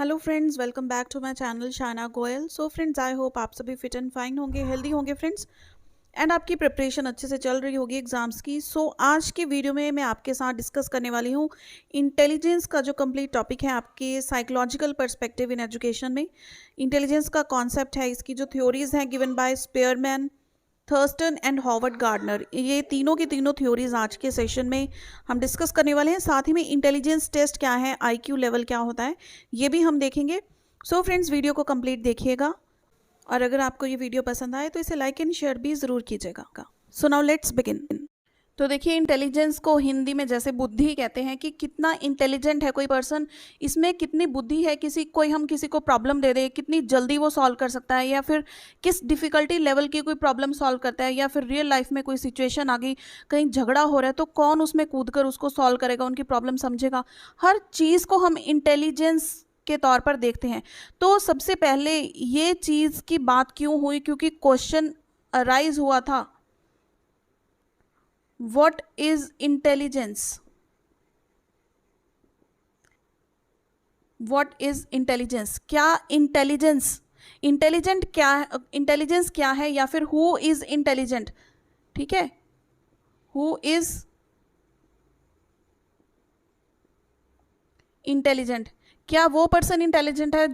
Hello friends, welcome back to my channel Shana Goyal. So friends, I hope आप सभी fit and fine होंगे, healthy होंगे friends, and आपकी preparation अच्छे से चल रही होगी एग्जाम्स की। सो आज की वीडियो में मैं आपके साथ डिस्कस करने वाली हूँ इंटेलिजेंस का जो कंप्लीट टॉपिक है आपके साइकोलॉजिकल पर्सपेक्टिव इन एजुकेशन में। इंटेलिजेंस का कॉन्सेप्ट है, इसकी जो थ्योरीज हैं given by Spearman, Thurstone and Howard Gardner, ये तीनों की तीनों थ्योरीज आज के सेशन में हम डिस्कस करने वाले हैं। साथ ही में इंटेलिजेंस टेस्ट क्या है, आईक्यू लेवल क्या होता है, ये भी हम देखेंगे। सो फ्रेंड्स, वीडियो को कंप्लीट देखिएगा और अगर आपको ये वीडियो पसंद आए तो इसे लाइक एंड शेयर भी ज़रूर कीजिएगा। So now let's begin. तो देखिए, इंटेलिजेंस को हिंदी में जैसे बुद्धि कहते हैं कि कितना इंटेलिजेंट है कोई पर्सन, इसमें कितनी बुद्धि है, हम किसी को प्रॉब्लम दे दे कितनी जल्दी वो सॉल्व कर सकता है, या फिर किस डिफ़िकल्टी लेवल की कोई प्रॉब्लम सॉल्व करता है, या फिर रियल लाइफ में कोई सिचुएशन आ गई, कहीं झगड़ा हो रहा है तो कौन उसमें कूद कर उसको सॉल्व करेगा, उनकी प्रॉब्लम समझेगा। हर चीज़ को हम इंटेलिजेंस के तौर पर देखते हैं। तो सबसे पहले ये चीज़ की बात क्यों हुई, क्योंकि क्वेश्चन अराइज हुआ था, What is intelligence? What is intelligence? क्या इंटेलिजेंट क्या है, इंटेलिजेंस क्या है, या फिर हु इज इंटेलिजेंट। ठीक है, हु इज इंटेलिजेंट। क्या वो पर्सन इंटेलिजेंट है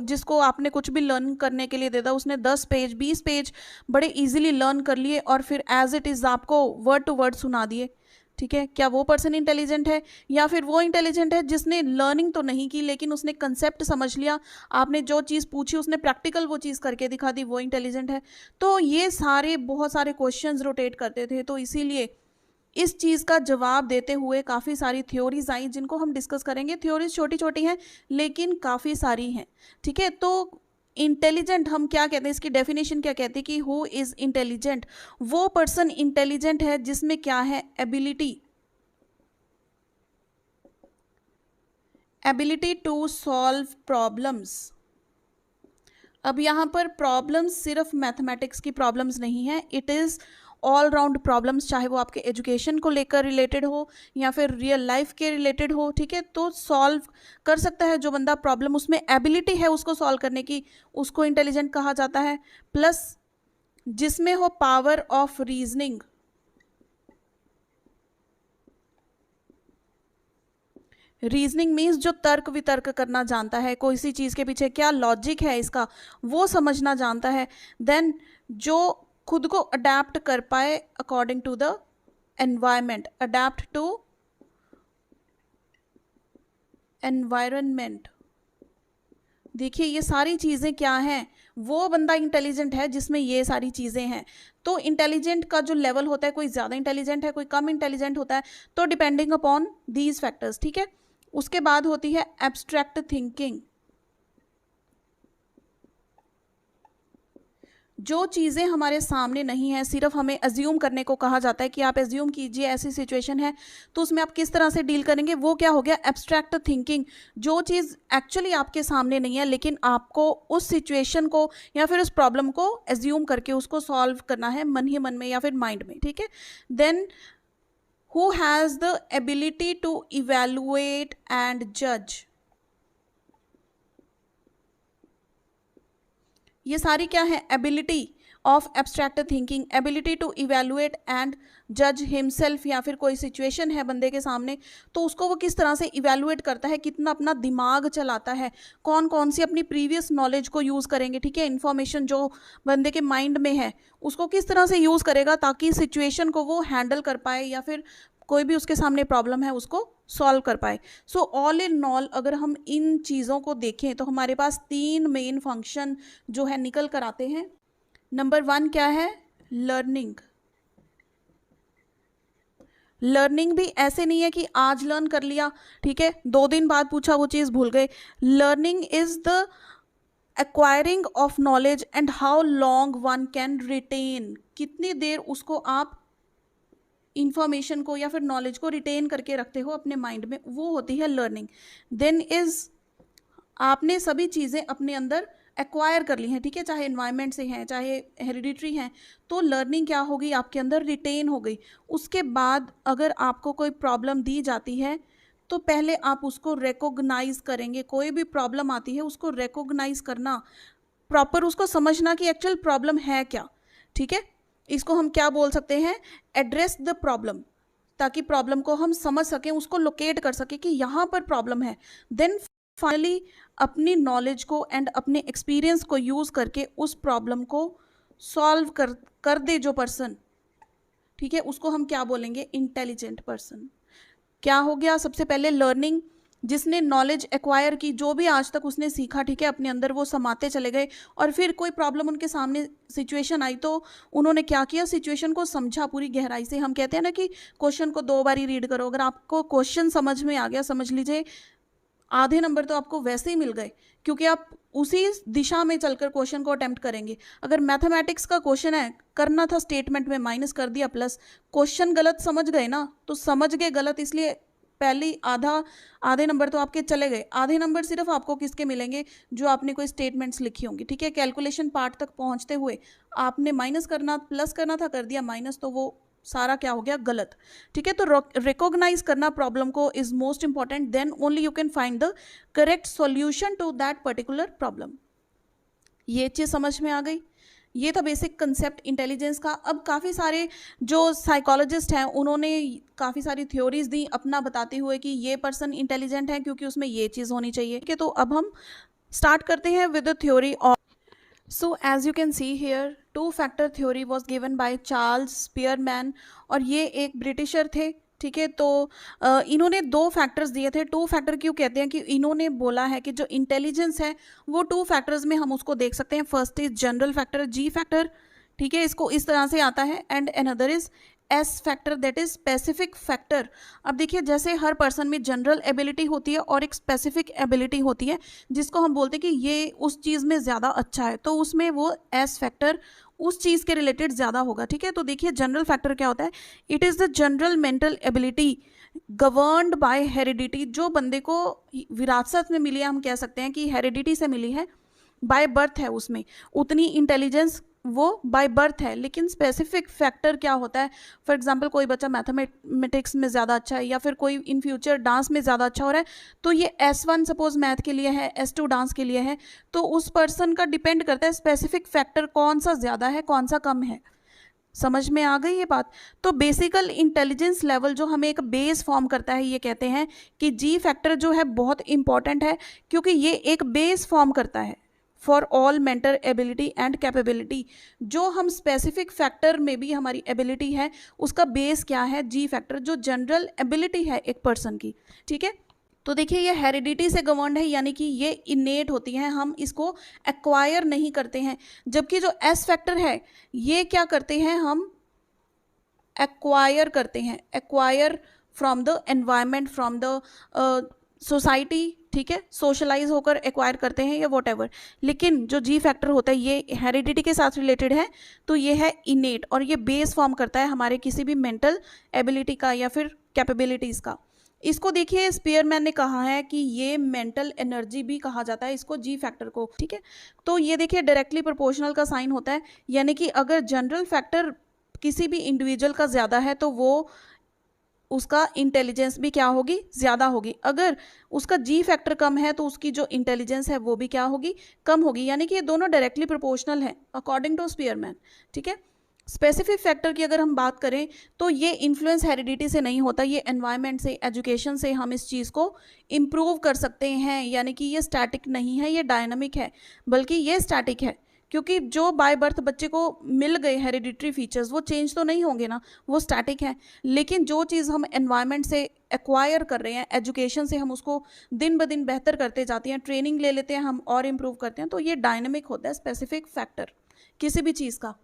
जिसको आपने कुछ भी लर्न करने के लिए दे दिया, उसने 10 पेज 20 पेज बड़े इजीली लर्न कर लिए और फिर एज इट इज़ आपको वर्ड टू वर्ड सुना दिए। ठीक है, क्या वो पर्सन इंटेलिजेंट है, या फिर वो इंटेलिजेंट है जिसने लर्निंग तो नहीं की लेकिन उसने कंसेप्ट समझ लिया, आपने जो चीज़ पूछी उसने प्रैक्टिकल वो चीज़ करके दिखा दी, वो इंटेलिजेंट है। तो ये बहुत सारे क्वेश्चंस रोटेट करते थे, तो इसीलिए इस चीज़ का जवाब देते हुए काफ़ी सारी थ्योरीज आई जिनको हम डिस्कस करेंगे। थ्योरीज छोटी छोटी हैं लेकिन काफ़ी सारी हैं। ठीक है, तो इंटेलिजेंट हम क्या कहते हैं, इसकी डेफिनेशन क्या कहते हैं कि हु इज़ इंटेलिजेंट। वो पर्सन इंटेलिजेंट है जिसमें क्या है, एबिलिटी टू सॉल्व प्रॉब्लम्स। अब यहाँ पर प्रॉब्लम्स सिर्फ मैथमेटिक्स की प्रॉब्लम्स नहीं है, it is all round problems, चाहे वो आपके एजुकेशन को लेकर रिलेटेड हो या फिर रियल लाइफ के रिलेटेड हो। ठीक है, तो सॉल्व कर सकता है जो बंदा प्रॉब्लम, उसमें एबिलिटी है उसको सॉल्व करने की, उसको इंटेलिजेंट कहा जाता है। प्लस जिसमें हो power of reasoning, reasoning means जो तर्क वितर्क करना जानता है, कोई सी चीज़ के पीछे क्या लॉजिक है इसका वो समझना जानता है। देन जो खुद को अडेप्ट कर पाए according to the environment, adapt to environment. देखिए, ये सारी चीज़ें क्या हैं, वो बंदा इंटेलिजेंट है जिसमें ये सारी चीज़ें हैं। तो इंटेलिजेंट का जो लेवल होता है, कोई ज़्यादा इंटेलिजेंट है, कोई कम इंटेलिजेंट होता है, तो डिपेंडिंग अपॉन दीज फैक्टर्स। ठीक है, उसके बाद होती है एब्स्ट्रैक्ट थिंकिंग। जो चीज़ें हमारे सामने नहीं है, सिर्फ हमें अज्यूम करने को कहा जाता है कि आप अज्यूम कीजिए ऐसी सिचुएशन है तो उसमें आप किस तरह से डील करेंगे, वो क्या हो गया, एब्स्ट्रैक्ट थिंकिंग। जो चीज़ एक्चुअली आपके सामने नहीं है लेकिन आपको उस सिचुएशन को या फिर उस प्रॉब्लम को अज्यूम करके उसको सॉल्व करना है मन ही मन में या फिर माइंड में। ठीक है, then who has the ability to evaluate and जज। ये सारी क्या है, ability of abstract thinking, ability to evaluate and जज हिमसेल्फ, या फिर कोई सिचुएशन है बंदे के सामने तो उसको वो किस तरह से इवैल्यूएट करता है, कितना अपना दिमाग चलाता है, कौन कौन सी अपनी प्रीवियस नॉलेज को यूज़ करेंगे। ठीक है, इन्फॉर्मेशन जो बंदे के माइंड में है उसको किस तरह से यूज़ करेगा ताकि सिचुएशन को वो हैंडल कर पाए या फिर कोई भी उसके सामने प्रॉब्लम है उसको सॉल्व कर पाए। सो ऑल इन ऑल अगर हम इन चीज़ों को देखें तो हमारे पास 3 मेन फंक्शन जो है निकल कर आते हैं। नंबर 1 क्या है, लर्निंग। लर्निंग भी ऐसे नहीं है कि आज लर्न कर लिया, ठीक है, 2 दिन बाद पूछा वो चीज़ भूल गए। Learning is the acquiring of knowledge and how long one can retain, कितनी देर उसको आप इंफॉर्मेशन को या फिर नॉलेज को रिटेन करके रखते हो अपने माइंड में, वो होती है लर्निंग। देन इज आपने सभी चीज़ें अपने अंदर एक्वायर कर ली हैं, ठीक है, चाहे इन्वायरमेंट से हैं चाहे हेरिडिटरी हैं, तो लर्निंग क्या होगी, आपके अंदर रिटेन हो गई। उसके बाद अगर आपको कोई प्रॉब्लम दी जाती है तो पहले आप उसको रिकॉग्नाइज करेंगे। कोई भी प्रॉब्लम आती है उसको रिकॉग्नाइज करना, प्रॉपर उसको समझना कि एक्चुअल प्रॉब्लम है क्या, ठीक है। इसको हम क्या बोल सकते हैं, एड्रेस द प्रॉब्लम, ताकि प्रॉब्लम को हम समझ सकें, उसको लोकेट कर सकें कि यहाँ पर प्रॉब्लम है। देन फाइनली अपनी नॉलेज को एंड अपने एक्सपीरियंस को यूज करके उस प्रॉब्लम को सॉल्व कर दे जो पर्सन, ठीक है, उसको हम क्या बोलेंगे, इंटेलिजेंट पर्सन। क्या हो गया, सबसे पहले लर्निंग, जिसने नॉलेज एक्वायर की, जो भी आज तक उसने सीखा, ठीक है, अपने अंदर वो समाते चले गए, और फिर कोई प्रॉब्लम उनके सामने सिचुएशन आई तो उन्होंने क्या किया, सिचुएशन को समझा पूरी गहराई से। हम कहते हैं ना कि क्वेश्चन को 2 बार ही रीड करो, अगर आपको क्वेश्चन समझ में आ गया, समझ लीजिए आधे नंबर तो आपको वैसे ही मिल गए, क्योंकि आप उसी दिशा में चलकर क्वेश्चन को अटेम्प्ट करेंगे। अगर मैथमेटिक्स का क्वेश्चन है, करना था स्टेटमेंट में, माइनस कर दिया प्लस, क्वेश्चन गलत समझ गए ना, तो समझ गए गलत, इसलिए पहली आधे नंबर तो आपके चले गए। आधे नंबर सिर्फ आपको किसके मिलेंगे, जो आपने कोई स्टेटमेंट्स लिखी होंगी, ठीक है। कैलकुलेशन पार्ट तक पहुंचते हुए आपने माइनस करना, प्लस करना था, कर दिया माइनस, तो वो सारा क्या हो गया, गलत, ठीक है। तो रिकॉग्नाइज करना प्रॉब्लम को is most important, then only you can find the correct solution to that particular problem. ये चीज समझ में आ गई, ये था बेसिक कंसेप्ट इंटेलिजेंस का। अब काफ़ी सारे जो साइकोलॉजिस्ट हैं उन्होंने काफ़ी सारी थ्योरीज दी अपना बताते हुए कि ये पर्सन इंटेलिजेंट है क्योंकि उसमें ये चीज़ होनी चाहिए, ठीक है। तो अब हम स्टार्ट करते हैं with the theory of, so as you can see here, 2-factor theory was given by Charles Spearman, और ये एक ब्रिटिशर थे, ठीक है। तो इन्होंने 2 फैक्टर्स दिए थे। 2 फैक्टर क्यों कहते हैं, कि इन्होंने बोला है कि जो इंटेलिजेंस है वो 2 फैक्टर्स में हम उसको देख सकते हैं। First is general factor, ji factor, ठीक है, इसको इस तरह से आता है, and another is S factor, that is specific factor. अब देखिए, जैसे हर पर्सन में जनरल एबिलिटी होती है और एक स्पेसिफिक एबिलिटी होती है, जिसको हम बोलते हैं कि ये उस चीज़ में ज़्यादा अच्छा है, तो उसमें वो एस फैक्टर उस चीज़ के रिलेटेड ज़्यादा होगा, ठीक है। तो देखिए जनरल फैक्टर क्या होता है, it is the general mental ability governed bye heredity, जो बंदे को विरासत में मिली है, हम कह सकते हैं कि हेरिडिटी से मिली है, बाय बर्थ है, उसमें उतनी इंटेलिजेंस वो बाय बर्थ है। लेकिन स्पेसिफिक फैक्टर क्या होता है, फॉर एग्जांपल कोई बच्चा मैथमेटिक्स में ज़्यादा अच्छा है, या फिर कोई इन फ्यूचर डांस में ज़्यादा अच्छा हो रहा है, तो ये S1 सपोज मैथ के लिए है, S2 डांस के लिए है, तो उस पर्सन का डिपेंड करता है स्पेसिफिक फैक्टर कौन सा ज़्यादा है, कौन सा कम है। समझ में आ गई ये बात। तो बेसिकल इंटेलिजेंस लेवल जो हमें एक बेस फॉर्म करता है, ये कहते हैं कि जी फैक्टर जो है बहुत इंपॉर्टेंट है, क्योंकि ये एक बेस फॉर्म करता है for all mental ability and capability. जो हम स्पेसिफिक फैक्टर में भी हमारी एबिलिटी है, उसका बेस क्या है, जी फैक्टर, जो जनरल एबिलिटी है एक पर्सन की, ठीक है। तो देखिए ये हेरिडिटी से गवर्नड है, यानी कि ये इनेट होती है, हम इसको एक्वायर नहीं करते हैं। जबकि जो एस फैक्टर है, ये क्या करते हैं, हम एक्वायर करते हैं, acquire from the environment, from the society, ठीक है, सोशलाइज होकर एक्वायर करते हैं या वॉट एवर। लेकिन जो जी फैक्टर होता है ये हेरिडिटी के साथ रिलेटेड है, तो ये है इनेट, और ये बेस फॉर्म करता है हमारे किसी भी मेंटल एबिलिटी का या फिर कैपेबिलिटीज का। इसको देखिए स्पीयरमैन ने कहा है कि ये मेंटल एनर्जी भी कहा जाता है इसको, जी फैक्टर को, ठीक है। तो ये देखिए डायरेक्टली प्रोपोर्शनल का साइन होता है, यानी कि अगर जनरल फैक्टर किसी भी इंडिविजुअल का ज़्यादा है तो वो उसका इंटेलिजेंस भी क्या होगी, ज़्यादा होगी। अगर उसका जी फैक्टर कम है तो उसकी जो इंटेलिजेंस है वो भी क्या होगी, कम होगी। यानी कि ये दोनों डायरेक्टली प्रोपोर्शनल हैं अकॉर्डिंग टू स्पीयरमैन, ठीक है। स्पेसिफिक फैक्टर की अगर हम बात करें तो ये इन्फ्लुएंस हेरिडिटी से नहीं होता, ये एनवायरनमेंट से, एजुकेशन से हम इस चीज़ को इम्प्रूव कर सकते हैं। यानी कि ये स्टैटिक नहीं है, ये डायनामिक है, बल्कि ये स्टैटिक है, क्योंकि जो बाय बर्थ बच्चे को मिल गए हेरिडिटरी फीचर्स वो चेंज तो नहीं होंगे ना, वो स्टैटिक है। लेकिन जो चीज़ हम एनवायरनमेंट से एक्वायर कर रहे हैं, एजुकेशन से हम उसको दिन ब दिन बेहतर करते जाते हैं, ट्रेनिंग ले लेते हैं हम और इम्प्रूव करते हैं, तो ये डायनामिक होता है स्पेसिफिक फैक्टर किसी भी चीज़ का।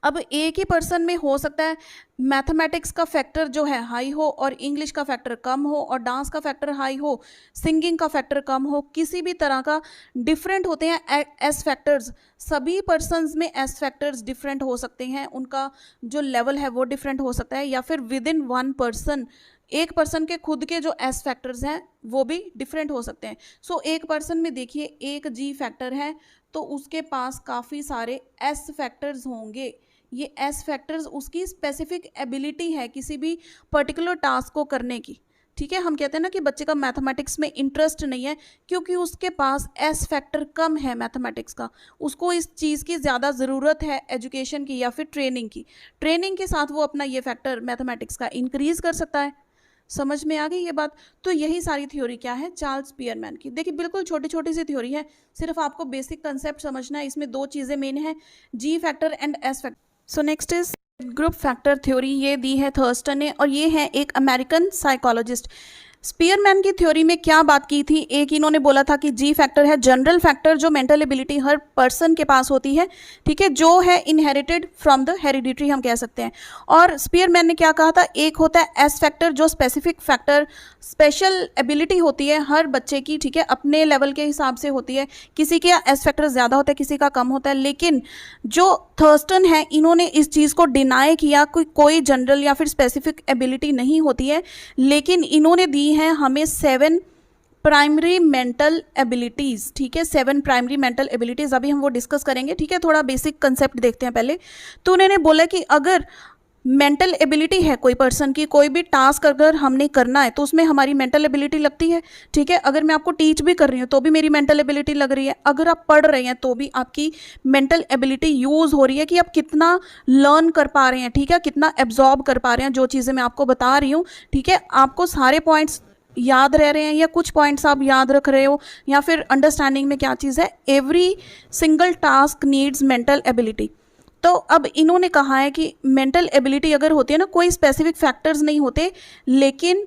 अब एक ही पर्सन में हो सकता है मैथमेटिक्स का फैक्टर जो है हाई हो और इंग्लिश का फैक्टर कम हो, और डांस का फैक्टर हाई हो, सिंगिंग का फैक्टर कम हो, किसी भी तरह का डिफरेंट होते हैं एस फैक्टर्स। सभी पर्सन्स में एस फैक्टर्स डिफरेंट हो सकते हैं, उनका जो लेवल है वो डिफरेंट हो सकता है, या फिर विद इन वन पर्सन एक पर्सन के खुद के जो एस फैक्टर्स हैं वो भी डिफरेंट हो सकते हैं। सो एक पर्सन में देखिए एक जी फैक्टर है तो उसके पास काफ़ी सारे एस फैक्टर्स होंगे। ये एस फैक्टर्स उसकी स्पेसिफिक एबिलिटी है किसी भी पर्टिकुलर टास्क को करने की, ठीक है, हम कहते हैं ना कि बच्चे का मैथमेटिक्स में इंटरेस्ट नहीं है क्योंकि उसके पास एस फैक्टर कम है मैथमेटिक्स का, उसको इस चीज़ की ज़्यादा ज़रूरत है एजुकेशन की या फिर ट्रेनिंग की। ट्रेनिंग के साथ वो अपना ये फैक्टर मैथमेटिक्स का इंक्रीज कर सकता है। समझ में आ गई ये बात? तो यही सारी थ्योरी क्या है, चार्ल्स स्पीयरमैन की। देखिए बिल्कुल छोटी छोटी सी थ्योरी है, सिर्फ आपको बेसिक कंसेप्ट समझना है। इसमें दो चीज़ें मेन है, जी factor and S factor. So next is group factor theory, ये दी है थर्स्टन ने और ये है एक अमेरिकन साइकोलॉजिस्ट। स्पीयरमैन की थ्योरी में क्या बात की थी, एक इन्होंने बोला था कि जी फैक्टर है जनरल फैक्टर जो मेंटल एबिलिटी हर पर्सन के पास होती है, ठीक है, जो है इनहेरिटेड फ्रॉम द हेरिडिटरी हम कह सकते हैं। और स्पीयरमैन ने क्या कहा था, एक होता है एस फैक्टर जो स्पेसिफिक फैक्टर, स्पेशल एबिलिटी होती है हर बच्चे की, ठीक है, अपने लेवल के हिसाब से होती है, किसी के एस फैक्टर ज़्यादा होता है किसी का कम होता है। लेकिन जो थर्स्टन है इन्होंने इस चीज़ को डिनाई किया, कोई जनरल या फिर स्पेसिफिक एबिलिटी नहीं होती है, लेकिन इन्होंने दी है हमें 7 प्राइमरी मेंटल एबिलिटीज़, ठीक है, 7 प्राइमरी मेंटल एबिलिटीज़, अभी हम वो डिस्कस करेंगे, ठीक है। थोड़ा बेसिक कंसेप्ट देखते हैं पहले। तो उन्होंने बोला कि अगर मेंटल एबिलिटी है कोई पर्सन की, कोई भी टास्क अगर हमने करना है तो उसमें हमारी मेंटल एबिलिटी लगती है, ठीक है। अगर मैं आपको टीच भी कर रही हूँ तो भी मेरी मेंटल एबिलिटी लग रही है, अगर आप पढ़ रहे हैं तो भी आपकी मेंटल एबिलिटी यूज़ हो रही है कि आप कितना लर्न कर पा रहे हैं, ठीक है, कितना एब्जॉर्ब कर पा रहे हैं जो चीज़ें मैं आपको बता रही हूँ, ठीक है। आपको सारे पॉइंट्स याद रह रहे हैं या कुछ पॉइंट्स आप याद रख रहे हो या फिर अंडरस्टैंडिंग में क्या चीज़ है, every single task needs mental ability. तो अब इन्होंने कहा है कि मेंटल एबिलिटी अगर होती है ना, कोई स्पेसिफिक फैक्टर्स नहीं होते, लेकिन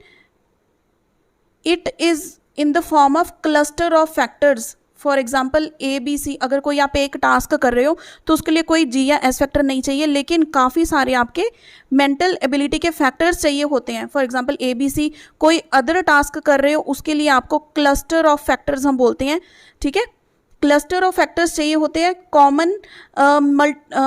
it is in the form of cluster of factors. For example A B C, अगर कोई आप एक टास्क कर रहे हो तो उसके लिए कोई जी या एस फैक्टर नहीं चाहिए, लेकिन काफ़ी सारे आपके मेंटल एबिलिटी के फैक्टर्स चाहिए होते हैं। For example A B C, कोई अदर टास्क कर रहे हो उसके लिए आपको क्लस्टर ऑफ फैक्टर्स हम बोलते हैं, ठीक है, क्लस्टर ऑफ फैक्टर्स चाहिए होते हैं। कॉमन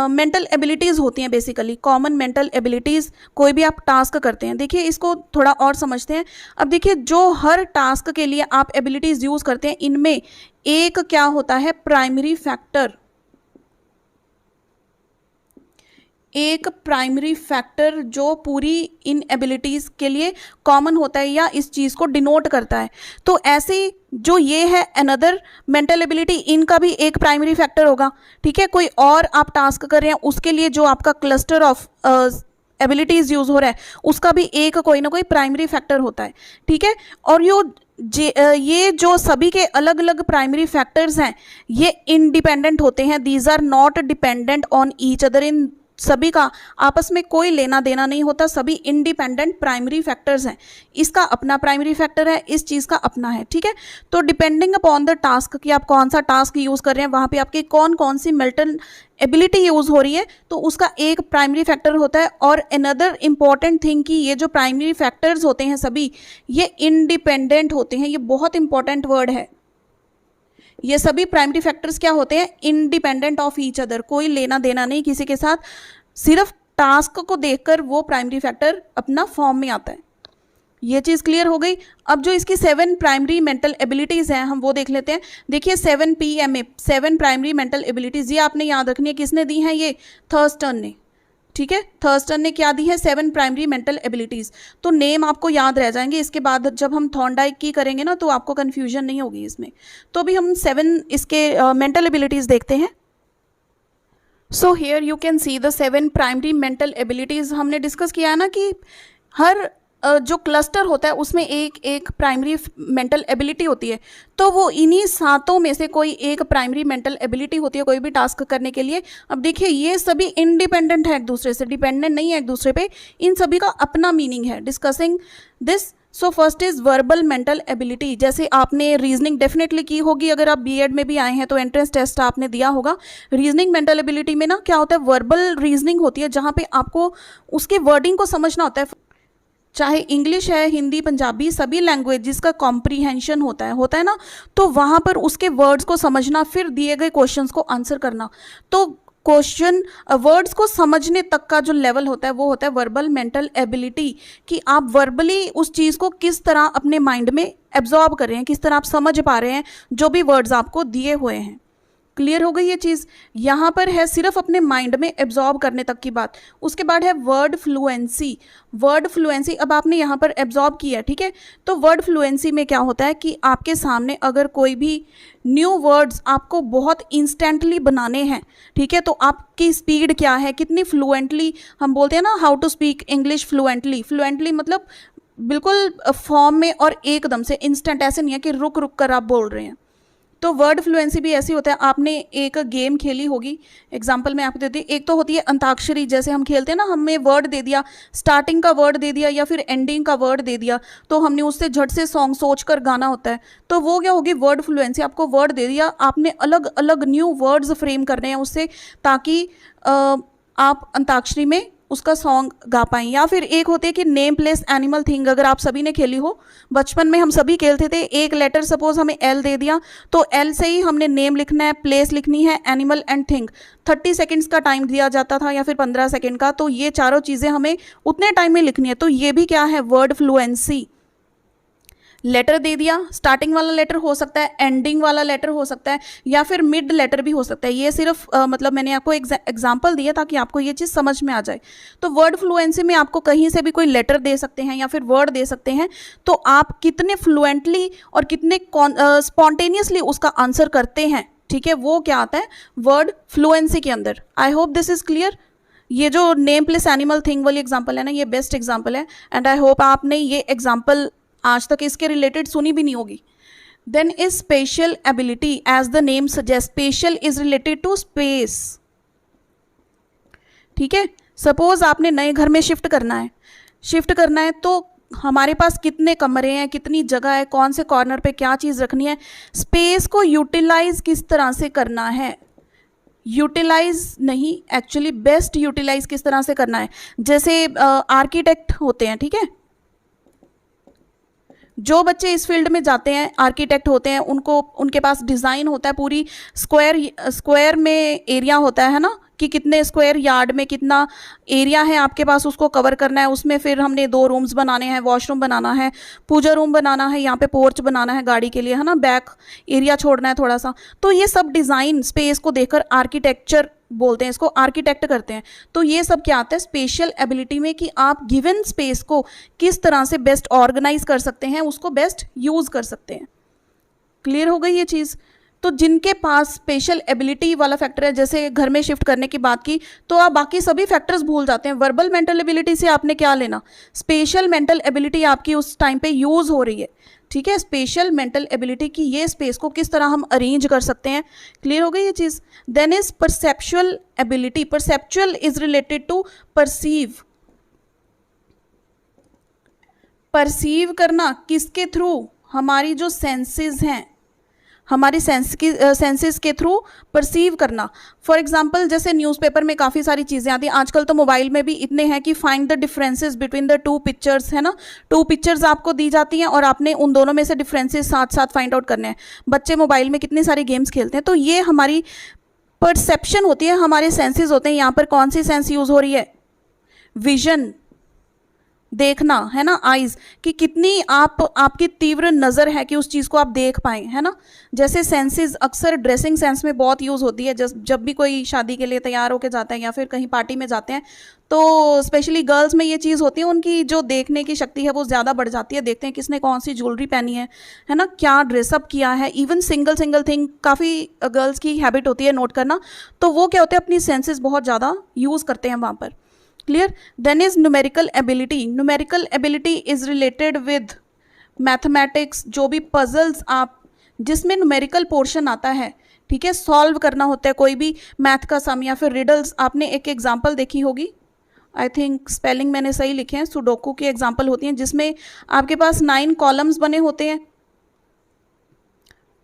मेंटल एबिलिटीज़ होती हैं, बेसिकली कॉमन मेंटल एबिलिटीज़, कोई भी आप टास्क करते हैं। देखिए इसको थोड़ा और समझते हैं। अब देखिए जो हर टास्क के लिए आप एबिलिटीज़ यूज़ करते हैं, इनमें एक क्या होता है, प्राइमरी फैक्टर, एक प्राइमरी फैक्टर जो पूरी इन एबिलिटीज़ के लिए कॉमन होता है या इस चीज़ को डिनोट करता है। तो ऐसे जो ये है अनदर मेंटल एबिलिटी, इनका भी एक प्राइमरी फैक्टर होगा, ठीक है। कोई और आप टास्क कर रहे हैं उसके लिए जो आपका क्लस्टर ऑफ एबिलिटीज़ यूज़ हो रहा है उसका भी एक कोई ना कोई प्राइमरी फैक्टर होता है, ठीक है। और ये जो सभी के अलग अलग प्राइमरी फैक्टर्स हैं ये इंडिपेंडेंट होते हैं, these are not dependent on each other, इन सभी का आपस में कोई लेना देना नहीं होता, सभी इंडिपेंडेंट प्राइमरी फैक्टर्स हैं। इसका अपना प्राइमरी फैक्टर है, इस चीज़ का अपना है, ठीक है। तो डिपेंडिंग अपॉन द टास्क कि आप कौन सा टास्क यूज़ कर रहे हैं, वहाँ पे आपकी कौन कौन सी मेंटल एबिलिटी यूज़ हो रही है, तो उसका एक प्राइमरी फैक्टर होता है। और अनदर इम्पॉर्टेंट थिंग कि ये जो प्राइमरी फैक्टर्स होते हैं सभी ये इंडिपेंडेंट होते हैं, ये बहुत इंपॉर्टेंट वर्ड है। ये सभी प्राइमरी फैक्टर्स क्या होते हैं, इंडिपेंडेंट ऑफ ईच अदर, कोई लेना देना नहीं किसी के साथ, सिर्फ टास्क को देखकर वो प्राइमरी फैक्टर अपना फॉर्म में आता है। ये चीज़ क्लियर हो गई। अब जो इसकी 7 प्राइमरी मेंटल एबिलिटीज़ हैं हम वो देख लेते हैं। देखिए 7 PMA, 7 प्राइमरी मेंटल एबिलिटीज़, ये आपने याद रखनी है, किसने दी है, ये थर्स्टन ने, ठीक है। थर्स्टन ने क्या दी है, 7 प्राइमरी मेंटल एबिलिटीज़। तो नेम आपको याद रह जाएंगे, इसके बाद जब हम थॉर्नडाइक की करेंगे ना तो आपको कन्फ्यूजन नहीं होगी इसमें। तो अभी हम 7 इसके मेंटल एबिलिटीज़ देखते हैं। So here you can see the 7 primary mental abilities. हमने डिस्कस किया है ना कि हर जो क्लस्टर होता है उसमें एक एक प्राइमरी मेंटल एबिलिटी होती है, तो वो इन्हीं 7 में से कोई एक प्राइमरी मेंटल एबिलिटी होती है कोई भी टास्क करने के लिए। अब देखिए ये सभी इंडिपेंडेंट है एक दूसरे से, डिपेंडेंट नहीं है एक दूसरे पे, इन सभी का अपना मीनिंग है। Discussing this, so first is verbal mental ability. जैसे आपने रीजनिंग डेफिनेटली की होगी, अगर आप बीएड में भी आए हैं तो एंट्रेंस टेस्ट आपने दिया होगा। रीजनिंग मेंटल एबिलिटी में ना क्या होता है, वर्बल रीजनिंग होती है जहाँ पे आपको उसके वर्डिंग को समझना होता है, चाहे इंग्लिश है, हिंदी, पंजाबी, सभी लैंग्वेजेस का कॉम्प्रीहेंशन होता है ना, तो वहाँ पर उसके वर्ड्स को समझना, फिर दिए गए क्वेश्चंस को आंसर करना। तो क्वेश्चन वर्ड्स को समझने तक का जो लेवल होता है वो होता है वर्बल मेंटल एबिलिटी, कि आप वर्बली उस चीज़ को किस तरह अपने माइंड में एब्जॉर्ब कर रहे हैं, किस तरह आप समझ पा रहे हैं जो भी वर्ड्स आपको दिए हुए हैं, क्लियर हो गई ये चीज़। यहाँ पर है सिर्फ अपने माइंड में एब्जॉर्ब करने तक की बात। उसके बाद है वर्ड फ्लुएंसी। वर्ड फ्लुएंसी अब आपने यहाँ पर एब्जॉर्ब किया, ठीक है। तो वर्ड फ्लुएंसी में क्या होता है कि आपके सामने अगर कोई भी न्यू वर्ड्स आपको बहुत इंस्टेंटली बनाने हैं, ठीक है, तो आपकी स्पीड क्या है, कितनी फ्लुएंटली, हम बोलते हैं ना how to speak English fluently. Fluently मतलब बिल्कुल फॉर्म में और एकदम से इंस्टेंट, ऐसे नहीं है कि रुक रुक कर आप बोल रहे हैं। तो वर्ड फ्लुएंसी भी ऐसी होता है। आपने एक गेम खेली होगी, एग्जांपल मैं आपको देती हूँ। एक तो होती है अंताक्षरी, जैसे हम खेलते हैं ना, हमें वर्ड दे दिया, स्टार्टिंग का वर्ड दे दिया या फिर एंडिंग का वर्ड दे दिया, तो हमने उससे झट से सॉन्ग सोच कर गाना होता है। तो वो क्या होगी, वर्ड फ्लुएंसी। आपको वर्ड दे दिया, आपने अलग अलग न्यू वर्ड्स फ्रेम करने हैं उससे, ताकि आप अंताक्षरी में उसका सॉन्ग गा पाएं। या फिर एक होती है कि नेम प्लेस एनिमल थिंग, अगर आप सभी ने खेली हो, बचपन में हम सभी खेलते थे। एक लेटर सपोज हमें एल दे दिया, तो एल से ही हमने नेम लिखना है, प्लेस लिखनी है, एनिमल एंड थिंग। 30 सेकेंड्स का टाइम दिया जाता था या फिर 15 सेकेंड का, तो ये चारों चीज़ें हमें उतने टाइम में लिखनी है। तो ये भी क्या है, वर्ड फ्लुएंसी। लेटर दे दिया, स्टार्टिंग वाला लेटर हो सकता है, एंडिंग वाला लेटर हो सकता है, या फिर मिड लेटर भी हो सकता है। ये सिर्फ मतलब मैंने आपको एग्जांपल दिया ताकि आपको ये चीज़ समझ में आ जाए। तो वर्ड फ्लुएंसी में आपको कहीं से भी कोई लेटर दे सकते हैं या फिर वर्ड दे सकते हैं, तो आप कितने फ्लुएंटली और कितने स्पॉन्टेनियसली उसका आंसर करते हैं, ठीक है, वो क्या आता है वर्ड फ्लुएंसी के अंदर। I hope this is clear. ये जो नेम प्लेस एनिमल थिंग वाली एग्जाम्पल है ना, ये बेस्ट एग्जाम्पल है, एंड आई होप आपने ये एग्जाम्पल आज तक इसके रिलेटेड सुनी भी नहीं होगी। Then is special ability, as the name suggest, special is related to space, ठीक है। सपोज आपने नए घर में शिफ्ट करना है, तो हमारे पास कितने कमरे हैं, कितनी जगह है, कौन से कॉर्नर पे क्या चीज़ रखनी है, स्पेस को यूटिलाइज किस तरह से करना है, यूटिलाइज नहीं, एक्चुअली बेस्ट यूटिलाइज किस तरह से करना है। जैसे आर्किटेक्ट होते हैं, ठीक है, जो बच्चे इस फील्ड में जाते हैं, आर्किटेक्ट होते हैं, उनके पास डिज़ाइन होता है, पूरी स्क्वायर में एरिया होता है ना, कि कितने स्क्वायर यार्ड में कितना एरिया है आपके पास, उसको कवर करना है। उसमें फिर हमने 2 रूम्स बनाने हैं, वॉशरूम बनाना है, पूजा रूम बनाना है, यहाँ पे पोर्च बनाना है गाड़ी के लिए, है ना, बैक एरिया छोड़ना है थोड़ा सा। तो ये सब डिज़ाइन स्पेस को देखकर आर्किटेक्चर बोलते हैं, इसको आर्किटेक्ट करते हैं। तो ये सब क्या आता है स्पेशल एबिलिटी में, कि आप गिवन स्पेस को किस तरह से बेस्ट ऑर्गेनाइज कर सकते हैं, उसको बेस्ट यूज कर सकते हैं। क्लियर हो गई ये चीज़। तो जिनके पास स्पेशल एबिलिटी वाला फैक्टर है, जैसे घर में शिफ्ट करने की बात की, तो आप बाकी सभी फैक्टर्स भूल जाते हैं। वर्बल मेंटल एबिलिटी से आपने क्या लेना, स्पेशल मेंटल एबिलिटी आपकी उस टाइम पे यूज हो रही है, ठीक है। स्पेशल मेंटल एबिलिटी की ये स्पेस को किस तरह हम अरेंज कर सकते हैं। क्लियर हो गई ये चीज़। Then is perceptual ability. Perceptual is related to perceive. Perceive करना किसके थ्रू, हमारी जो सेंसेस हैं, हमारी सेंसेस के थ्रू परसीव करना। फॉर एग्जांपल जैसे न्यूज़पेपर में काफ़ी सारी चीज़ें आती हैं, आजकल तो मोबाइल में भी इतने हैं कि find the differences between the 2 pictures, है ना। 2 पिक्चर्स आपको दी जाती हैं और आपने उन दोनों में से डिफरेंसेस साथ साथ फाइंड आउट करने हैं। बच्चे मोबाइल में कितनी सारी गेम्स खेलते हैं। तो ये हमारी परसेप्शन होती है, हमारे सेंसेस होते हैं। यहाँ पर कौन सी सेंस यूज़ हो रही है, विजन, देखना, है ना, आईज, कि कितनी आपकी तीव्र नज़र है कि उस चीज़ को आप देख पाएँ, है ना। जैसे सेंसेस अक्सर ड्रेसिंग सेंस में बहुत यूज़ होती है। जब भी कोई शादी के लिए तैयार होकर जाता है या फिर कहीं पार्टी में जाते हैं, तो स्पेशली गर्ल्स में ये चीज़ होती है, उनकी जो देखने की शक्ति है वो ज़्यादा बढ़ जाती है। देखते हैं किसने कौन सी ज्वेलरी पहनी है ना, क्या ड्रेसअप किया है। इवन सिंगल थिंग काफ़ी गर्ल्स की हैबिट होती है नोट करना। तो वो क्या होते हैं, अपनी सेंसेस बहुत ज़्यादा यूज़ करते हैं वहाँ पर। Clear. Then is numerical ability. Numerical ability is related with mathematics. जो भी पजल्स आप, जिसमें न्यूमेरिकल पोर्शन आता है, ठीक है, सॉल्व करना होता है कोई भी मैथ का सम या फिर रिडल्स। आपने एक एग्जांपल देखी होगी, आई थिंक स्पेलिंग मैंने सही लिखे हैं, सुडोकू की एग्जांपल होती हैं, जिसमें आपके पास 9 कॉलम्स बने होते हैं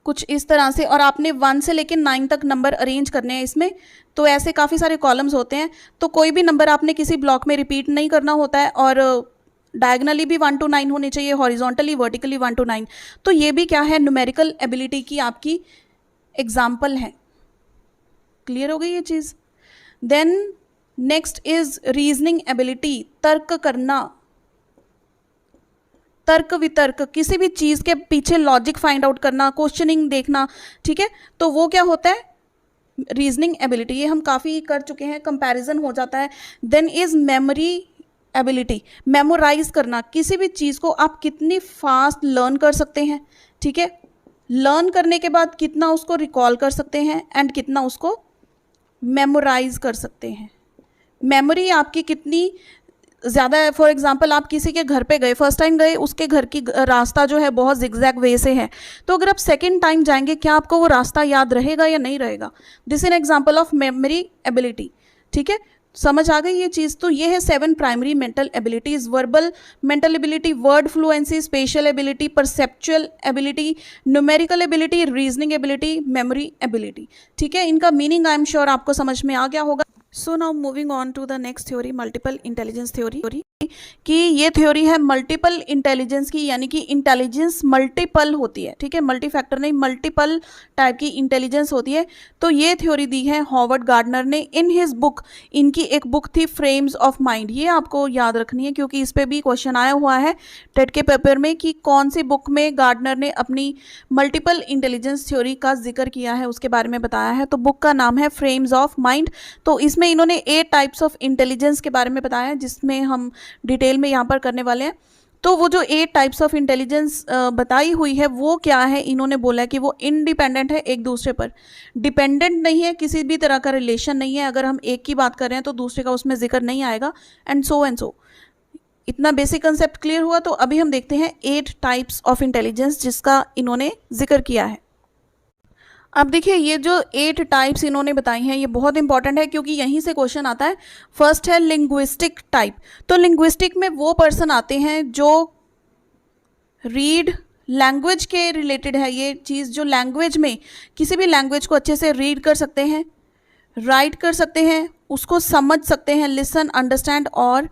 कुछ इस तरह से, और आपने 1 से लेकर 9 तक नंबर अरेंज करने हैं इसमें। तो ऐसे काफ़ी सारे कॉलम्स होते हैं। तो कोई भी नंबर आपने किसी ब्लॉक में रिपीट नहीं करना होता है, और डायगनली भी 1 to 9 होने चाहिए, हॉरिजॉन्टली वर्टिकली 1 to 9। तो ये भी क्या है, न्यूमेरिकल एबिलिटी की आपकी एग्जाम्पल है। क्लियर हो गई ये चीज़। Then next is reasoning ability. तर्क करना, तर्क वितर्क, किसी भी चीज़ के पीछे लॉजिक फाइंड आउट करना, क्वेश्चनिंग देखना, ठीक है। तो वो क्या होता है, रीजनिंग एबिलिटी, ये हम काफ़ी कर चुके हैं, कंपैरिजन हो जाता है। Then is memory ability, memorise करना, किसी भी चीज़ को आप कितनी फास्ट लर्न कर सकते हैं, ठीक है, लर्न करने के बाद कितना उसको रिकॉल कर सकते हैं एंड कितना उसको मेमोराइज कर सकते हैं। मेमोरी आपकी कितनी ज़्यादा है। फॉर एग्जांपल आप किसी के घर पे गए, फर्स्ट टाइम गए, उसके घर की रास्ता जो है बहुत जिगजैग वे से है, तो अगर आप सेकंड टाइम जाएंगे, क्या आपको वो रास्ता याद रहेगा या नहीं रहेगा? This is an example of memory ability, ठीक है, समझ आ गई ये चीज़। तो ये है 7 primary mental abilities: verbal mental ability, word fluency, special ability, perceptual ability, numerical ability, reasoning ability, memory ability, ठीक है। इनका मीनिंग आई एम श्योर आपको समझ में आ गया होगा। So now moving on to the next theory, multiple intelligence theory, कि ये थ्योरी है मल्टीपल इंटेलिजेंस की, यानी कि इंटेलिजेंस मल्टीपल होती है, ठीक है, मल्टी फैक्टर नहीं, मल्टीपल टाइप की इंटेलिजेंस होती है। तो ये थ्योरी दी है हॉवर्ड गार्डनर ने इन हिज बुक, इनकी एक बुक थी फ्रेम्स ऑफ माइंड। ये आपको याद रखनी है क्योंकि इस पर भी क्वेश्चन आया हुआ है टेट के पेपर में कि कौन सी बुक में गार्डनर ने अपनी मल्टीपल इंटेलिजेंस थ्योरी का जिक्र किया है, उसके बारे में बताया है। तो बुक का नाम है फ्रेम्स ऑफ माइंड। तो इसमें इन्होंने 8 टाइप्स ऑफ इंटेलिजेंस के बारे में बताया है, जिसमें हम डिटेल में यहाँ पर करने वाले हैं। तो वो जो 8 टाइप्स ऑफ इंटेलिजेंस बताई हुई है वो क्या है, इन्होंने बोला है कि वो इंडिपेंडेंट है, एक दूसरे पर डिपेंडेंट नहीं है, किसी भी तरह का रिलेशन नहीं है। अगर हम एक की बात कर रहे हैं तो दूसरे का उसमें जिक्र नहीं आएगा, एंड सो। इतना बेसिक कंसेप्ट क्लियर हुआ। तो अभी हम देखते हैं 8 टाइप्स ऑफ इंटेलिजेंस जिसका इन्होंने जिक्र किया है। अब देखिए ये जो 8 टाइप्स इन्होंने बताई हैं ये बहुत इंपॉर्टेंट है क्योंकि यहीं से क्वेश्चन आता है। फर्स्ट है लिंग्विस्टिक टाइप। तो लिंग्विस्टिक में वो पर्सन आते हैं जो रीड लैंग्वेज के रिलेटेड है, ये चीज़ जो लैंग्वेज में किसी भी लैंग्वेज को अच्छे से रीड कर सकते हैं, राइट कर सकते हैं, उसको समझ सकते हैं, लिसन, अंडरस्टैंड और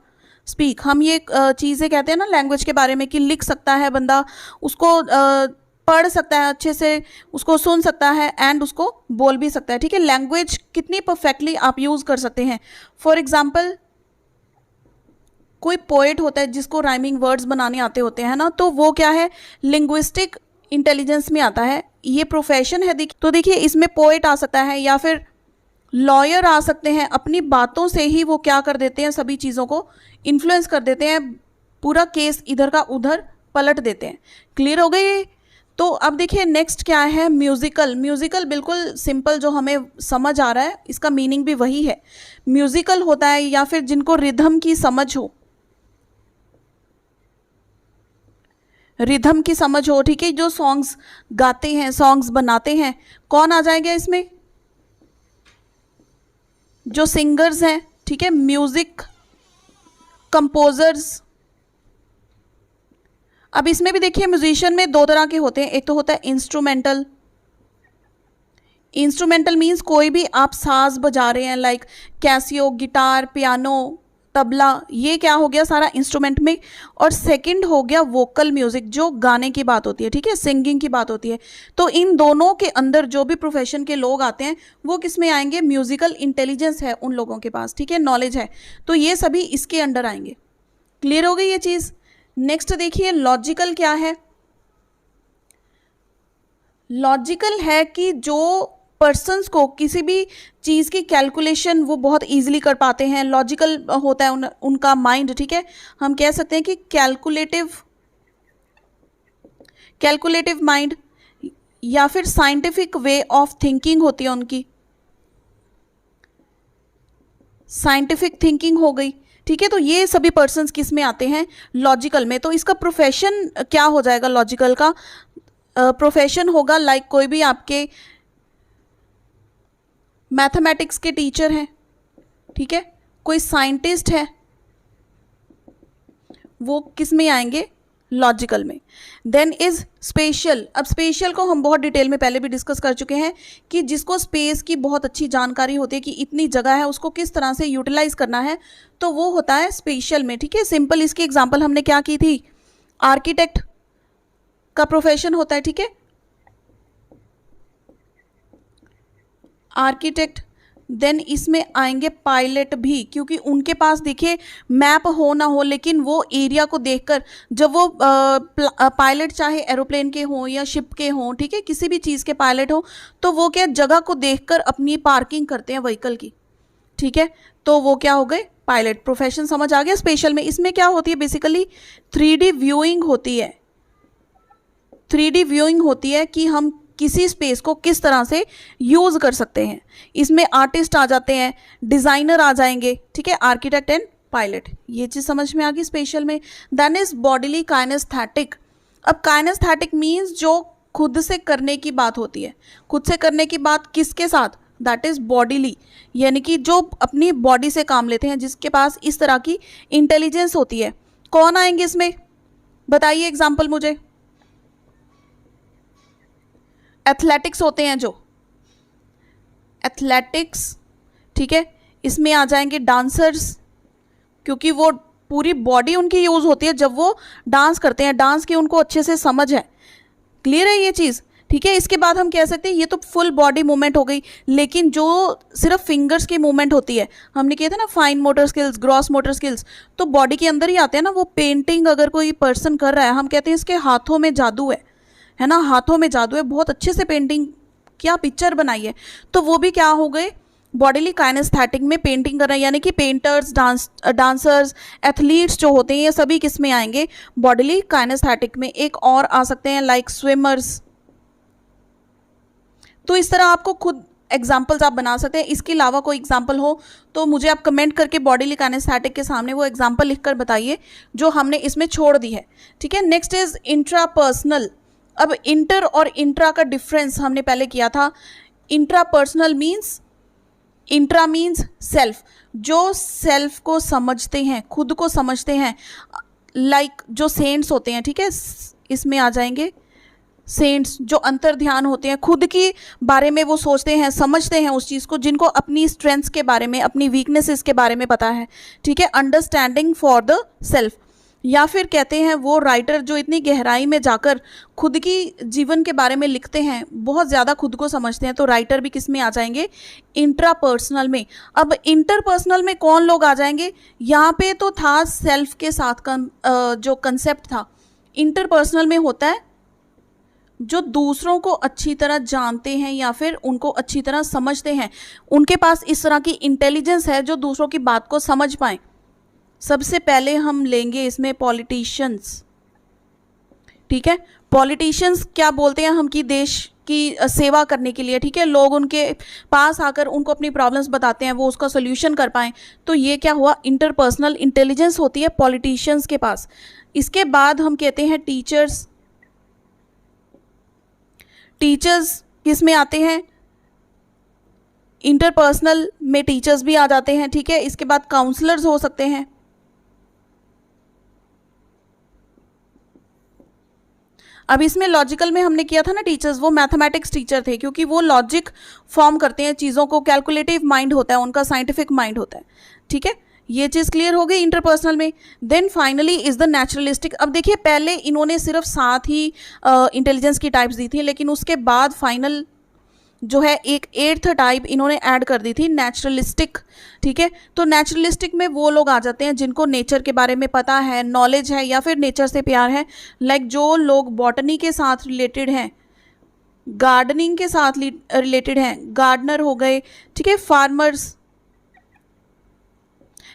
स्पीक। हम ये चीज़ें कहते हैं ना लैंग्वेज के बारे में कि लिख सकता है बंदा, उसको पढ़ सकता है अच्छे से, उसको सुन सकता है एंड उसको बोल भी सकता है, ठीक है। लैंग्वेज कितनी परफेक्टली आप यूज़ कर सकते हैं। फॉर एग्जाम्पल कोई पोएट होता है जिसको राइमिंग वर्ड्स बनाने आते होते हैं ना, तो वो क्या है, लिंग्विस्टिक इंटेलिजेंस में आता है। ये प्रोफेशन है। तो देखिए इसमें पोएट आ सकता है या फिर लॉयर आ सकते हैं। अपनी बातों से ही वो क्या कर देते हैं, सभी चीज़ों को इन्फ्लुएंस कर देते हैं, पूरा केस इधर का उधर पलट देते हैं। क्लियर हो गई। तो अब देखिए नेक्स्ट क्या है, म्यूजिकल। म्यूजिकल बिल्कुल सिंपल जो हमें समझ आ रहा है, इसका मीनिंग भी वही है। म्यूजिकल होता है या फिर जिनको रिदम की समझ हो, रिदम की समझ हो, ठीक है, जो सॉन्ग्स गाते हैं, सॉन्ग्स बनाते हैं। कौन आ जाएगा इसमें, जो सिंगर्स हैं, ठीक है, म्यूजिक कंपोजर्स। अब इसमें भी देखिए म्यूजिशियन में 2 तरह के होते हैं। एक तो होता है इंस्ट्रूमेंटल। इंस्ट्रूमेंटल मीन्स कोई भी आप साज बजा रहे हैं, like Casio, guitar, piano, tabla, ये क्या हो गया सारा इंस्ट्रूमेंट में। और सेकंड हो गया वोकल म्यूजिक, जो गाने की बात होती है, ठीक है, सिंगिंग की बात होती है। तो इन दोनों के अंदर जो भी प्रोफेशन के लोग आते हैं वो किस में आएंगे, म्यूजिकल इंटेलिजेंस है उन लोगों के पास, ठीक है, नॉलेज है, तो ये सभी इसके अंडर आएंगे। क्लियर हो गई ये चीज़। नेक्स्ट देखिए लॉजिकल क्या है। लॉजिकल है कि जो पर्सन्स को किसी भी चीज़ की कैलकुलेशन वो बहुत इजीली कर पाते हैं, लॉजिकल होता है उनका माइंड, ठीक है। हम कह सकते हैं कि कैलकुलेटिव माइंड या फिर साइंटिफिक वे ऑफ थिंकिंग होती है उनकी, साइंटिफिक थिंकिंग हो गई, ठीक है। तो ये सभी पर्सन्स किस में आते हैं, लॉजिकल में। तो इसका प्रोफेशन क्या हो जाएगा, लॉजिकल का प्रोफेशन होगा लाइक कोई भी आपके मैथमेटिक्स के टीचर हैं, ठीक है, कोई साइंटिस्ट है, वो किस में आएंगे, लॉजिकल में। Then is special. अब स्पेशल को हम बहुत डिटेल में पहले भी डिस्कस कर चुके हैं कि जिसको स्पेस की बहुत अच्छी जानकारी होती है कि इतनी जगह है उसको किस तरह से यूटिलाइज करना है, तो वो होता है स्पेशल में, ठीक है। सिंपल इसकी एग्जांपल हमने क्या की थी, आर्किटेक्ट का प्रोफेशन होता है, ठीक है, आर्किटेक्ट देन इसमें आएंगे पायलट भी, क्योंकि उनके पास देखिए मैप हो ना हो लेकिन वो एरिया को देखकर, जब वो पायलट चाहे एरोप्लेन के हों या शिप के हों, ठीक है, किसी भी चीज़ के पायलट हो, तो वो क्या जगह को देखकर अपनी पार्किंग करते हैं व्हीकल की, ठीक है, तो वो क्या हो गए पायलट। प्रोफेशन समझ आ गया। स्पेशल में इसमें क्या होती है, बेसिकली 3D व्यूइंग होती है। 3D व्यूइंग होती है कि हम किसी स्पेस को किस तरह से यूज कर सकते हैं। इसमें आर्टिस्ट आ जाते हैं, डिजाइनर आ जाएंगे, ठीक है, आर्किटेक्ट एंड पायलट। ये चीज समझ में आ गई स्पेशल में। Then is bodily kinaesthetic. अब काइनेस्थेटिक मीन्स जो खुद से करने की बात होती है। खुद से करने की बात किसके साथ, दैट इज बॉडीली, यानी कि जो अपनी बॉडी से काम लेते हैं, जिसके पास इस तरह की इंटेलिजेंस होती है। कौन आएंगे इसमें, बताइए एग्जाम्पल मुझे। एथलेटिक्स होते हैं जो, एथलेटिक्स, ठीक है, इसमें आ जाएंगे डांसर्स, क्योंकि वो पूरी बॉडी उनकी यूज होती है जब वो डांस करते हैं, डांस की उनको अच्छे से समझ है। क्लियर है ये चीज़, ठीक है। इसके बाद हम कह सकते हैं ये तो फुल बॉडी मूवमेंट हो गई, लेकिन जो सिर्फ फिंगर्स की मूवमेंट होती है, हमने किया था ना fine motor skills, gross motor skills, तो बॉडी के अंदर ही आते हैं ना। वो पेंटिंग अगर कोई पर्सन कर रहा है, हम कहते हैं इसके हाथों में जादू है ना, हाथों में जादू है, बहुत अच्छे से पेंटिंग क्या पिक्चर बनाई है, तो वो भी क्या हो गए बॉडीली काइनेस्थेटिक में पेंटिंग कर रहे हैं। यानी कि पेंटर्स, डांसर्स, एथलीट्स जो होते हैं, ये सभी किस में आएंगे, बॉडीली काइनेस्थेटिक में। एक और आ सकते हैं लाइक स्विमर्स। तो इस तरह आपको खुद एग्जाम्पल्स आप बना सकते हैं। इसके अलावा कोई एग्जाम्पल हो तो मुझे आप कमेंट करके बॉडीली काइनेस्थेटिक के सामने वो एग्जाम्पल लिखकर बताइए जो हमने इसमें छोड़ दी है, ठीक है। Next is intrapersonal. अब इंटर और इंट्रा का डिफरेंस हमने पहले किया था। Intrapersonal means, intra means self, जो सेल्फ को समझते हैं, खुद को समझते हैं, लाइक जो सेंट्स होते हैं, ठीक है, इसमें आ जाएंगे सेंट्स, जो अंतर ध्यान होते हैं, खुद के बारे में वो सोचते हैं, समझते हैं उस चीज़ को, जिनको अपनी स्ट्रेंथ्स के बारे में, अपनी वीकनेसेस के बारे में पता है, ठीक है, अंडरस्टैंडिंग फॉर द सेल्फ। या फिर कहते हैं वो राइटर जो इतनी गहराई में जाकर खुद की जीवन के बारे में लिखते हैं, बहुत ज़्यादा खुद को समझते हैं, तो राइटर भी किस में आ जाएंगे, इंट्रापर्सनल में। अब इंटरपर्सनल में कौन लोग आ जाएंगे, यहाँ पे तो था सेल्फ के साथ का जो कंसेप्ट था। इंटरपर्सनल में होता है जो दूसरों को अच्छी तरह जानते हैं या फिर उनको अच्छी तरह समझते हैं, उनके पास इस तरह की इंटेलिजेंस है जो दूसरों की बात को समझ पाएं। सबसे पहले हम लेंगे इसमें पॉलिटिशियंस, ठीक है। पॉलिटिशियंस क्या बोलते हैं, हम कि देश की सेवा करने के लिए, ठीक है, लोग उनके पास आकर उनको अपनी प्रॉब्लम्स बताते हैं, वो उसका सोल्यूशन कर पाएं, तो ये क्या हुआ, इंटरपर्सनल इंटेलिजेंस होती है पॉलिटिशियंस के पास। इसके बाद हम कहते हैं टीचर्स। टीचर्स किस में आते हैं, इंटरपर्सनल में टीचर्स भी आ जाते हैं, ठीक है। इसके बाद काउंसलर्स हो सकते हैं। अब इसमें लॉजिकल में हमने किया था ना टीचर्स, वो मैथमेटिक्स टीचर थे, क्योंकि वो लॉजिक फॉर्म करते हैं चीज़ों को, कैलकुलेटिव माइंड होता है उनका, साइंटिफिक माइंड होता है, ठीक है। ये चीज़ क्लियर हो गई इंटरपर्सनल में। Then finally is the naturalistic. अब देखिए पहले इन्होंने सिर्फ 7 ही इंटेलिजेंस की टाइप्स दी थी, लेकिन उसके बाद फाइनल जो है एक 8th टाइप इन्होंने ऐड कर दी थी, नेचुरलिस्टिक, ठीक है। तो नेचुरलिस्टिक में वो लोग आ जाते हैं जिनको नेचर के बारे में पता है, नॉलेज है, या फिर नेचर से प्यार है, लाइक जो लोग बॉटनी के साथ रिलेटेड हैं, गार्डनिंग के साथ रिलेटेड हैं, गार्डनर हो गए, ठीक है, फार्मर्स,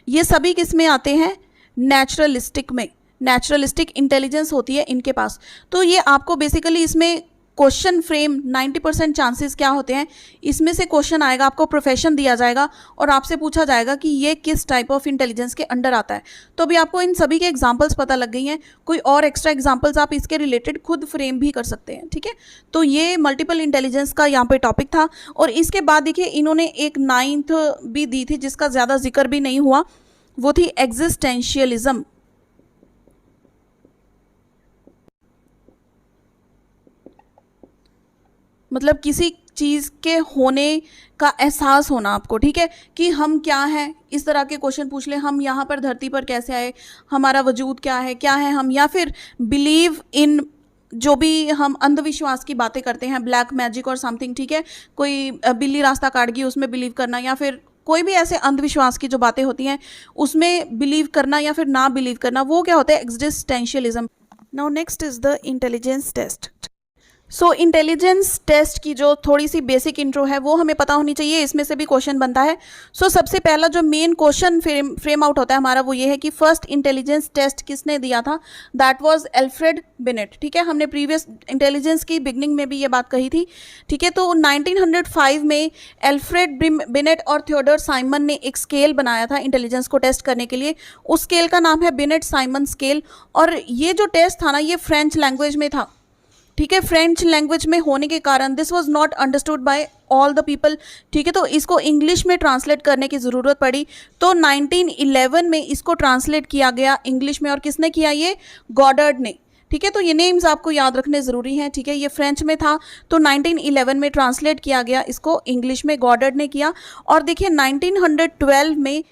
ये सभी किस में आते हैं, नेचुरलिस्टिक में। नेचुरलिस्टिक इंटेलिजेंस होती है इनके पास। तो ये आपको बेसिकली इसमें क्वेश्चन फ्रेम 90% चांसेस क्या होते हैं, इसमें से क्वेश्चन आएगा, आपको प्रोफेशन दिया जाएगा और आपसे पूछा जाएगा कि ये किस टाइप ऑफ इंटेलिजेंस के अंडर आता है। तो अभी आपको इन सभी के एग्जांपल्स पता लग गई हैं। कोई और एक्स्ट्रा एग्जांपल्स आप इसके रिलेटेड खुद फ्रेम भी कर सकते हैं, ठीक है। तो ये मल्टीपल इंटेलिजेंस का यहाँ पे टॉपिक था। और इसके बाद देखिए इन्होंने एक 9th भी दी थी जिसका ज़्यादा जिक्र भी नहीं हुआ, वो थी एग्जिस्टेंशियलिज्म। मतलब किसी चीज़ के होने का एहसास होना आपको, ठीक है, कि हम क्या हैं, इस तरह के क्वेश्चन पूछ ले, हम यहाँ पर धरती पर कैसे आए, हमारा वजूद क्या है हम, या फिर बिलीव इन जो भी हम अंधविश्वास की बातें करते हैं, ब्लैक मैजिक और समथिंग, ठीक है, कोई बिल्ली रास्ता काट गई उसमें बिलीव करना, या फिर कोई भी ऐसे अंधविश्वास की जो बातें होती हैं उसमें बिलीव करना या फिर ना बिलीव करना, वो क्या होता है, existentialism. Now next is the intelligence test. So intelligence test की जो थोड़ी सी बेसिक इंट्रो है वो हमें पता होनी चाहिए, इसमें से भी क्वेश्चन बनता है। सबसे पहला जो मेन क्वेश्चन फ्रेम आउट होता है हमारा, वो ये है कि फर्स्ट इंटेलिजेंस टेस्ट किसने दिया था। दैट वाज एल्फ्रेड बिनेट, ठीक है, हमने प्रीवियस इंटेलिजेंस की बिगनिंग में भी ये बात कही थी, ठीक है। तो 1905 में एल्फ्रेड बिनेट और थियोडोर साइमन ने एक स्केल बनाया था इंटेलिजेंस को टेस्ट करने के लिए। उस स्केल का नाम है बिनेट साइमन स्केल, और ये जो टेस्ट था ना, ये फ्रेंच लैंग्वेज में था, ठीक है। फ्रेंच लैंग्वेज में होने के कारण this was not understood by all the people, ठीक है। तो इसको इंग्लिश में ट्रांसलेट करने की ज़रूरत पड़ी, तो 1911 में इसको ट्रांसलेट किया गया इंग्लिश में। और किसने किया, ये गॉडर्ड ने, ठीक है। तो ये नेम्स आपको याद रखने ज़रूरी हैं, ठीक है। ये फ्रेंच में था, तो 1911 में ट्रांसलेट किया गया इसको इंग्लिश में, गॉडर्ड ने किया। और देखिए 1912 में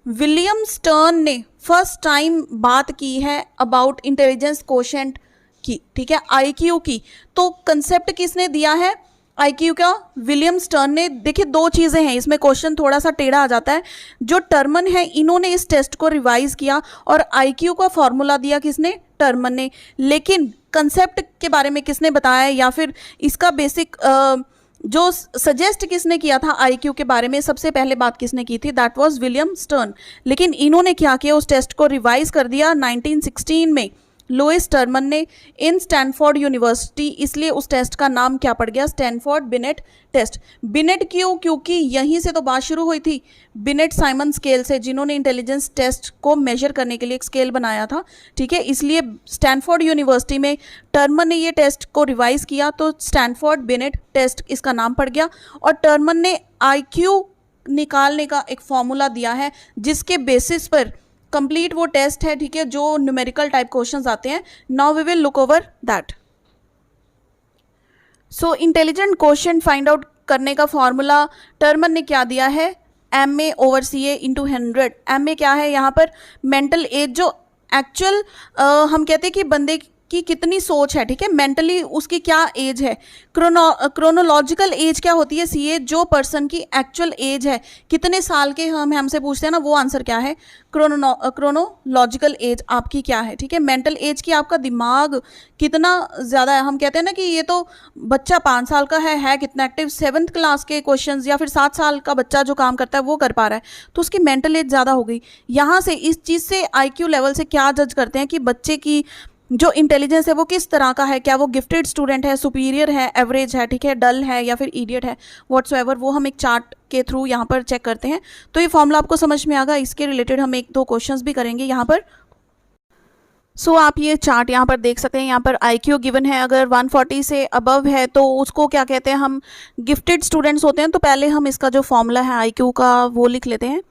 विलियम स्टर्न ने फर्स्ट टाइम बात की है अबाउट इंटेलिजेंस कोशेंट की, ठीक है, आईक्यू की। तो कंसेप्ट किसने दिया है आईक्यू का, विलियम स्टर्न ने। देखिए दो चीज़ें हैं इसमें, क्वेश्चन थोड़ा सा टेढ़ा आ जाता है। जो टर्मन है, इन्होंने इस टेस्ट को रिवाइज किया, और आईक्यू का फॉर्मूला दिया किसने, टर्मन ने। लेकिन कंसेप्ट के बारे में किसने बताया, या फिर इसका बेसिक जो सजेस्ट किसने किया था आईक्यू के बारे में, सबसे पहले बात किसने की थी, दैट वाज विलियम स्टर्न। लेकिन इन्होंने क्या किया, उस टेस्ट को रिवाइज कर दिया 1916 में लुइस टर्मन ने इन स्टैनफोर्ड यूनिवर्सिटी। इसलिए उस टेस्ट का नाम क्या पड़ गया, स्टैनफोर्ड बिनेट टेस्ट। बिनेट क्यों, क्योंकि यहीं से तो बात शुरू हुई थी बिनेट साइमन स्केल से, जिन्होंने इंटेलिजेंस टेस्ट को मेजर करने के लिए एक स्केल बनाया था, ठीक है। इसलिए स्टैनफोर्ड यूनिवर्सिटी में टर्मन ने ये टेस्ट को रिवाइज किया, तो स्टैनफोर्ड बिनेट टेस्ट इसका नाम पड़ गया। और टर्मन ने आईक्यू निकालने का एक फॉर्मूला दिया है, जिसके बेसिस पर कंप्लीट वो टेस्ट है, ठीक है, जो न्यूमेरिकल टाइप क्वेश्चंस आते हैं। Now we will look over that. So intelligent question find out करने का फॉर्मूला टर्मन ने क्या दिया है, MA/CA × 100। MA क्या है यहाँ पर, मेंटल एज, जो एक्चुअल हम कहते हैं कि बंदे की कितनी सोच है, ठीक है, मेंटली उसकी क्या एज है। क्रोनोलॉजिकल एज क्या होती है, CA, जो पर्सन की एक्चुअल एज है, कितने साल के हमसे पूछते हैं ना, वो आंसर क्या है, क्रोनोलॉजिकल एज आपकी क्या है, ठीक है। मेंटल एज की आपका दिमाग कितना ज़्यादा है, हम कहते हैं ना कि ये तो बच्चा 5 साल का है कितना एक्टिव, 7th क्लास के क्वेश्चंस, या फिर 7 साल का बच्चा जो काम करता है वो कर पा रहा है, तो उसकी मेंटल एज ज़्यादा हो गई। यहाँ से इस चीज़ से IQ लेवल से क्या जज करते हैं कि बच्चे की जो इंटेलिजेंस है वो किस तरह का है, क्या वो गिफ्टेड स्टूडेंट है, सुपीरियर है, एवरेज है, ठीक है, डल है, या फिर इडियट है, व्हाट्सएवर, वो हम एक चार्ट के थ्रू यहाँ पर चेक करते हैं। तो ये फॉर्मूला आपको समझ में आ गया, इसके रिलेटेड हम 1-2 क्वेश्चंस भी करेंगे यहाँ पर। आप ये चार्ट यहाँ पर देख सकते हैं, यहाँ पर IQ गिवन है, अगर 140 से अबव है तो उसको क्या कहते हैं, हम गिफ्टेड स्टूडेंट्स होते हैं। तो पहले हम इसका जो फॉर्मूला है IQ का वो लिख लेते हैं।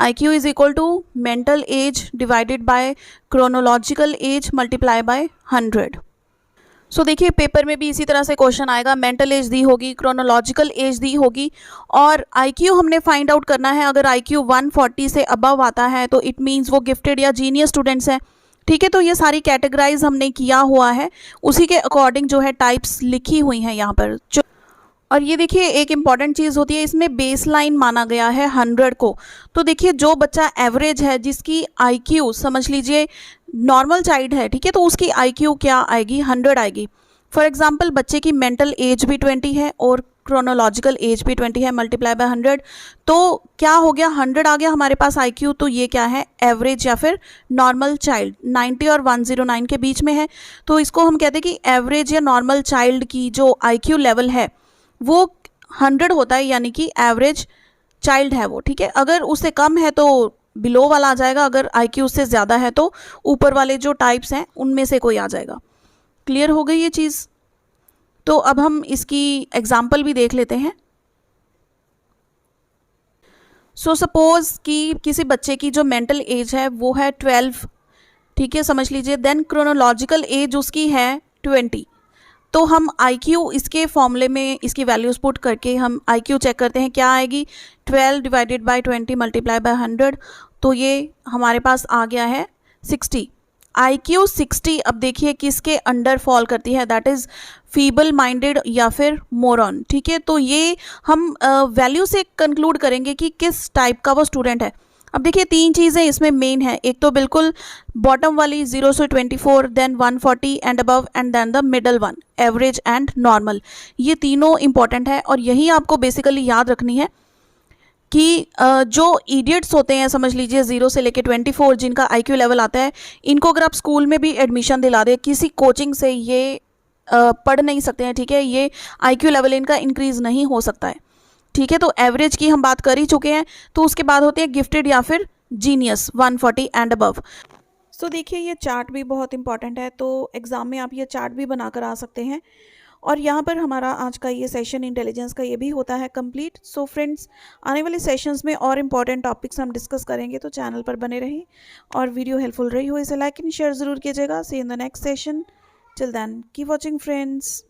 IQ is equal to mental age divided by chronological age multiply by 100। देखिए पेपर में भी इसी तरह से क्वेश्चन आएगा, मेंटल एज दी होगी, क्रोनोलॉजिकल एज दी होगी, और IQ हमने फाइंड आउट करना है। अगर IQ 140 से अबव आता है तो इट मीन्स वो गिफ्टेड या जीनियस स्टूडेंट्स हैं, ठीक है। तो ये सारी कैटेगराइज हमने किया हुआ है, उसी के अकॉर्डिंग जो है टाइप्स लिखी हुई हैं यहाँ पर। और ये देखिए एक इम्पॉर्टेंट चीज़ होती है, इसमें बेस लाइन माना गया है 100 को। तो देखिए जो बच्चा एवरेज है, जिसकी IQ समझ लीजिए नॉर्मल चाइल्ड है, ठीक है, तो उसकी IQ क्या आएगी, 100 आएगी। फॉर एग्जांपल बच्चे की मेंटल एज भी 20 है और क्रोनोलॉजिकल एज भी 20 है, मल्टीप्लाई बाय 100, तो क्या हो गया, 100 आ गया हमारे पास IQ। तो ये क्या है, एवरेज या फिर नॉर्मल चाइल्ड, 90 और 109 के बीच में है। तो इसको हम कहते हैं कि एवरेज या नॉर्मल चाइल्ड की जो IQ लेवल है वो 100 होता है, यानी कि एवरेज चाइल्ड है वो, ठीक है। अगर उससे कम है तो बिलो वाला आ जाएगा, अगर IQ उससे ज़्यादा है तो ऊपर वाले जो टाइप्स हैं उनमें से कोई आ जाएगा। क्लियर हो गई ये चीज़। तो अब हम इसकी एग्जाम्पल भी देख लेते हैं। सपोज कि किसी बच्चे की जो मेंटल एज है वो है 12, ठीक है, समझ लीजिए। देन क्रोनोलॉजिकल एज उसकी है 20। तो हम IQ इसके फॉर्मूले में इसकी वैल्यूज़ पुट करके हम IQ चेक करते हैं, क्या आएगी, 12 डिवाइडेड बाय 20 मल्टीप्लाई बाय 100। तो ये हमारे पास आ गया है 60। IQ 60 अब देखिए किसके अंडर फॉल करती है, दैट इज फीबल माइंडेड या फिर मोरॉन। ठीक है, तो ये हम वैल्यू से कंक्लूड करेंगे कि किस टाइप का वो स्टूडेंट है। अब देखिए 3 चीज़ें इसमें मेन है, एक तो बिल्कुल बॉटम वाली 0 से 24, then 140 and above, and then the middle one average and normal. ये तीनों इंपॉर्टेंट है और यही आपको बेसिकली याद रखनी है कि जो इडियट्स होते हैं, समझ लीजिए 0 से लेके 24 जिनका IQ लेवल आता है, इनको अगर आप स्कूल में भी एडमिशन दिला दें, किसी कोचिंग से ये पढ़ नहीं सकते हैं। ठीक है, ये IQ लेवल इनका इंक्रीज नहीं हो सकता है। ठीक है, तो एवरेज की हम बात कर ही चुके हैं, तो उसके बाद होते हैं गिफ्टेड या फिर जीनियस 140 एंड अबव। सो देखिए ये चार्ट भी बहुत इंपॉर्टेंट है, तो एग्ज़ाम में आप ये चार्ट भी बनाकर आ सकते हैं। और यहाँ पर हमारा आज का ये सेशन इंटेलिजेंस का ये भी होता है कंप्लीट। सो फ्रेंड्स, आने वाले सेशंस में और इम्पॉर्टेंट टॉपिक्स हम डिस्कस करेंगे, तो चैनल पर बने रहें। और वीडियो हेल्पफुल रही हो इसे लाइक एंड शेयर ज़रूर कीजिएगा। See in the next session, till then keep watching friends.